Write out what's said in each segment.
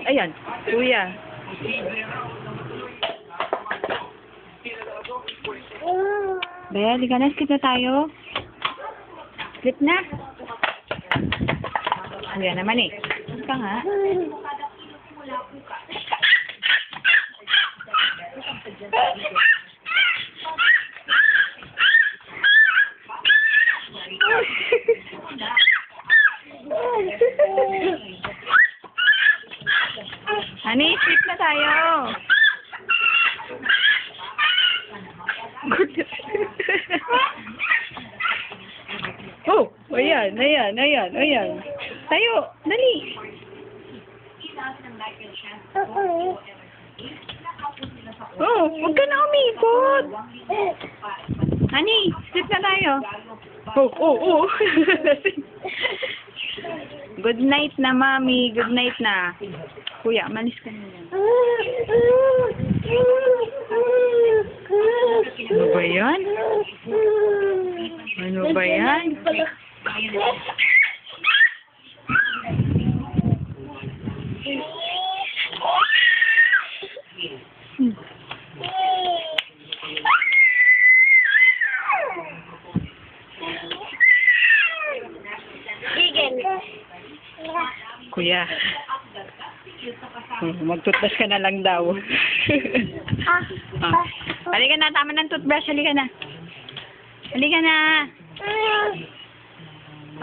Ayan, kuya. Bea, liga na. Skip na tayo. Skip na. Kuya naman eh. Skip ka nga. Honey, skip na tayo. Oh, ayan. Tayo, dali. Oh, huwag ka na umikot. Honey, skip na tayo. Oh. Good night na, Mami. Good night na. Kuya, malis ka na yan. Ano ba yan? Ano ba yan? Kuya. Mag-toothbrush ka na lang daw. Halika na, tama ng toothbrush. Halika na.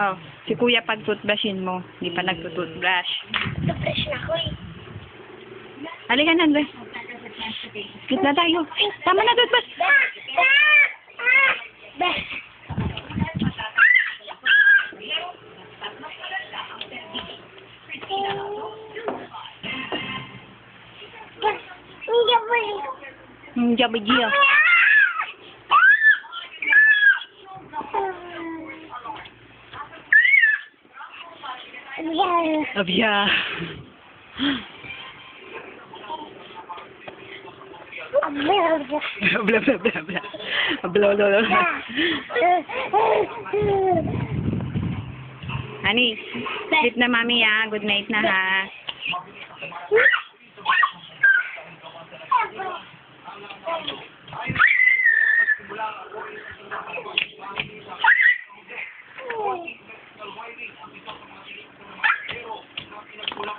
Oh, si kuya pag toothbrushin mo. Hindi pa nagtutoothbrush. Toothbrush na ko eh. Halika na, Andres. Skip na tayo. Tama na toothbrush. Jabi dia. Abia. Bla. Honey, sleep na, Mami, ha. Good night na, ha.